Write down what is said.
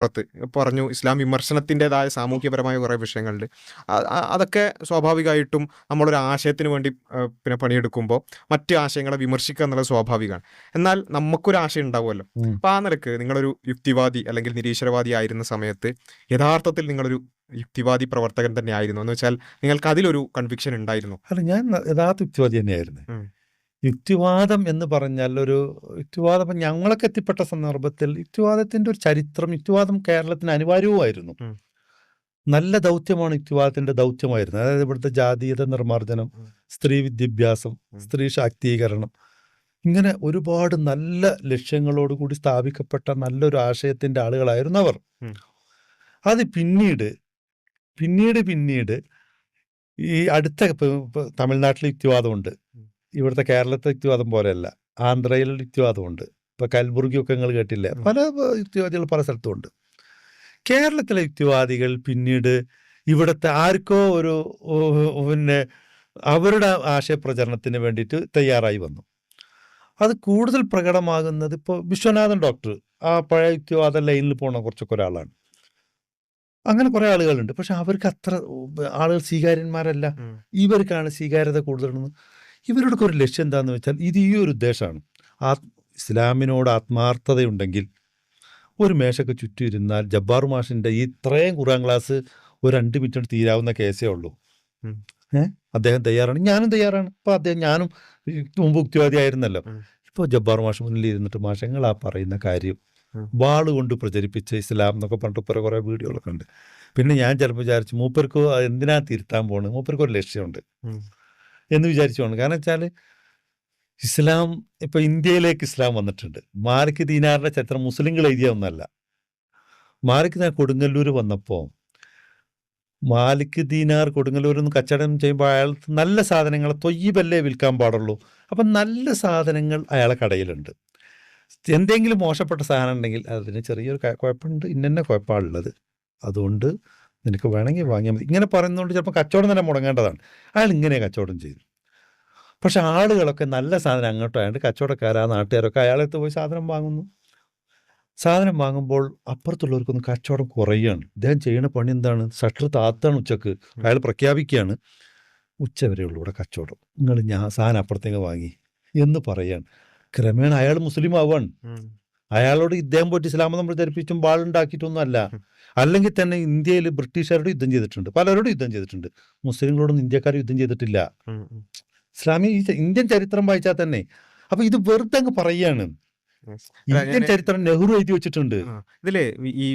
പുറത്ത് പറഞ്ഞു ഇസ്ലാം വിമർശനത്തിൻ്റെതായ സാമൂഹ്യപരമായ കുറേ വിഷയങ്ങളുണ്ട്. അതൊക്കെ സ്വാഭാവികമായിട്ടും നമ്മളൊരു ആശയത്തിന് വേണ്ടി പിന്നെ പണിയെടുക്കുമ്പോൾ മറ്റ് ആശയങ്ങളെ വിമർശിക്കുക എന്നുള്ളത് സ്വാഭാവികമാണ്. എന്നാൽ നമുക്കൊരു ആശയം ഉണ്ടാവുമല്ലോ. അപ്പോൾ ആ നിലക്ക് നിങ്ങളൊരു യുക്തിവാദി അല്ലെങ്കിൽ നിരീശ്വരവാദി ആയിരുന്ന സമയത്ത് യഥാർത്ഥത്തിൽ നിങ്ങളൊരു യുക്തിവാദി പ്രവർത്തകൻ തന്നെ ആയിരുന്നു എന്ന് വെച്ചാൽ നിങ്ങൾക്ക് അതിലൊരു കൺവിക്ഷൻ ഉണ്ടായിരുന്നു? അല്ല, ഞാൻ യഥാർത്ഥ യുക്തിവാദി തന്നെയായിരുന്നു. യുക്തിവാദം എന്ന് പറഞ്ഞാൽ യുക്തിവാദം ഞങ്ങളൊക്കെ എത്തിപ്പെട്ട സന്ദർഭത്തിൽ യുക്തിവാദത്തിൻ്റെ ഒരു ചരിത്രം, യുക്തിവാദം കേരളത്തിന് അനിവാര്യവുമായിരുന്നു. നല്ല ദൗത്യമാണ് യുക്തിവാദത്തിൻ്റെ ദൗത്യമായിരുന്നത്. അതായത് ഇവിടുത്തെ ജാതീയത നിർമ്മാർജ്ജനം, സ്ത്രീ വിദ്യാഭ്യാസം, സ്ത്രീ ശാക്തീകരണം, ഇങ്ങനെ ഒരുപാട് നല്ല ലക്ഷ്യങ്ങളോടുകൂടി സ്ഥാപിക്കപ്പെട്ട നല്ലൊരു ആശയത്തിൻ്റെ ആളുകളായിരുന്നു അവർ. അത് പിന്നീട് ഈ അടുത്ത തമിഴ്നാട്ടിൽ യുക്തിവാദമുണ്ട്, ഇവിടുത്തെ കേരളത്തെ യുക്തിവാദം പോലെയല്ല. ആന്ധ്രയിൽ യുക്തിവാദമുണ്ട്. ഇപ്പോൾ കൽബുർഗിയൊക്കെ നിങ്ങൾ കേട്ടില്ല, പല യുക്തിവാദികൾ പല സ്ഥലത്തുമുണ്ട്. കേരളത്തിലെ യുക്തിവാദികൾ പിന്നീട് ഇവിടുത്തെ ആർക്കോ പിന്നെ അവരുടെ ആശയപ്രചരണത്തിന് വേണ്ടിയിട്ട് തയ്യാറായി വന്നു. അത് കൂടുതൽ പ്രകടമാകുന്നത് ഇപ്പോൾ വിശ്വനാഥൻ ഡോക്ടർ, ആ പഴയ യുക്തിവാദ ലൈനിൽ പോണ കുറച്ചൊക്കെ ഒരാളാണ്. അങ്ങനെ കുറേ ആളുകളുണ്ട്. പക്ഷെ അവർക്ക് അത്ര ആളുകൾ സ്വീകാര്യന്മാരല്ല. ഇവർക്കാണ് സ്വീകാര്യത കൂടുതലെന്ന്. ഇവരുടെയൊക്കെ ഒരു ലക്ഷ്യം എന്താണെന്ന് വെച്ചാൽ ഇത് ഈ ഒരു ഉദ്ദേശമാണ്. ഇസ്ലാമിനോട് ആത്മാർത്ഥതയുണ്ടെങ്കിൽ ഒരു മേശയ്ക്ക് ചുറ്റും ഇരുന്നാൽ ജബ്ബാർ മാഷിൻ്റെ ഈ ഇത്രയും ഖുർആൻ ക്ലാസ് ഒരു 2 മിനിറ്റ് തീരാവുന്ന കേസേ ഉള്ളൂ. അദ്ദേഹം തയ്യാറാണ്, ഞാനും തയ്യാറാണ്. ഇപ്പോൾ ഞാനും മുമ്പ് യുക്തിവാദി ആയിരുന്നല്ലോ. ഇപ്പോൾ ജബ്ബാർ മാഷ് മുന്നിൽ ഇരുന്നിട്ട് മാഷങ്ങൾ ആ പറയുന്ന കാര്യം വാളുകൊണ്ട് പ്രചരിപ്പിച്ച് ഇസ്ലാം എന്നൊക്കെ പറഞ്ഞിട്ട് കുറേ വീഡിയോകളൊക്കെ ഉണ്ട്. പിന്നെ ഞാൻ ചിലപ്പോൾ വിചാരിച്ചു മൂപ്പർക്ക് എന്തിനാ തിരുത്താൻ പോകുന്നത്, മൂപ്പർക്ക് ഒരു ലക്ഷ്യമുണ്ട് എന്ന് വിചാരിച്ചു പോകണം. കാരണം വെച്ചാൽ ഇസ്ലാം ഇപ്പോൾ ഇന്ത്യയിലേക്ക് ഇസ്ലാം വന്നിട്ടുണ്ട്. മാലിക് ദീനാറിൻ്റെ ചരിത്രം മുസ്ലിങ്ങൾ എഴുതിയ ഒന്നല്ല. മാലിക് ദീനാർ കൊടുങ്ങല്ലൂർ വന്നപ്പോൾ മാലിക് ദീനാർ കൊടുങ്ങല്ലൂരിൽ നിന്ന് കച്ചവടം ചെയ്യുമ്പോൾ അയാൾ നല്ല സാധനങ്ങൾ തൊയ്യബല്ലേ വിൽക്കാൻ പാടുള്ളൂ. അപ്പം നല്ല സാധനങ്ങൾ അയാളെ കടയിലുണ്ട്. എന്തെങ്കിലും മോശപ്പെട്ട സാധനം ഉണ്ടെങ്കിൽ അതിന് ചെറിയൊരു കുഴപ്പമുണ്ട്, ഇന്നെ കുഴപ്പമുള്ളത്, അതുകൊണ്ട് നിനക്ക് വേണമെങ്കിൽ വാങ്ങിയാൽ മതി, ഇങ്ങനെ പറയുന്നതുകൊണ്ട് ചിലപ്പോൾ കച്ചവടം തന്നെ മുടങ്ങേണ്ടതാണ്. അയാൾ ഇങ്ങനെ കച്ചവടം ചെയ്തു. പക്ഷെ ആളുകളൊക്കെ നല്ല സാധനം അങ്ങോട്ടായതുകൊണ്ട് കച്ചവടക്കാരാ നാട്ടുകാരൊക്കെ അയാളെടുത്ത് പോയി സാധനം വാങ്ങുന്നു. സാധനം വാങ്ങുമ്പോൾ അപ്പുറത്തുള്ളവർക്കൊന്നും കച്ചവടം കുറയുകയാണ്. ഇദ്ദേഹം ചെയ്യുന്ന പണി എന്താണ്? ഷട്ടർ താത്താണ് ഉച്ചക്ക്. അയാൾ പ്രഖ്യാപിക്കുകയാണ് ഉച്ചവരെയുള്ളൂ ഇവിടെ കച്ചവടം, നിങ്ങൾ സാധനം അപ്പുറത്തേക്ക് വാങ്ങി എന്ന് പറയാണ്. ക്രമേണ അയാൾ മുസ്ലിം ആവാണ്. അയാളോട് ഇദ്ദേഹം പോയിട്ട് ഇസ്ലാം നമ്മൾ ധരിപ്പിച്ചും വാളുണ്ടാക്കിയിട്ടൊന്നും അല്ല. അല്ലെങ്കിൽ തന്നെ ഇന്ത്യയിൽ ബ്രിട്ടീഷുകാരോട് യുദ്ധം ചെയ്തിട്ടുണ്ട്, പലരോടും യുദ്ധം ചെയ്തിട്ടുണ്ട്. മുസ്ലിങ്ങളോടൊന്നും ഇന്ത്യക്കാർ യുദ്ധം ചെയ്തിട്ടില്ല. ഇന്ത്യൻ ചരിത്രം വായിച്ചാൽ തന്നെ. അപ്പൊ ഇത് വെറുതെ അങ്ങ് പറയാണ്. ഇന്ത്യൻ ചരിത്രം നെഹ്റു എഴുതി വെച്ചിട്ടുണ്ട്. ഇതില് ഈ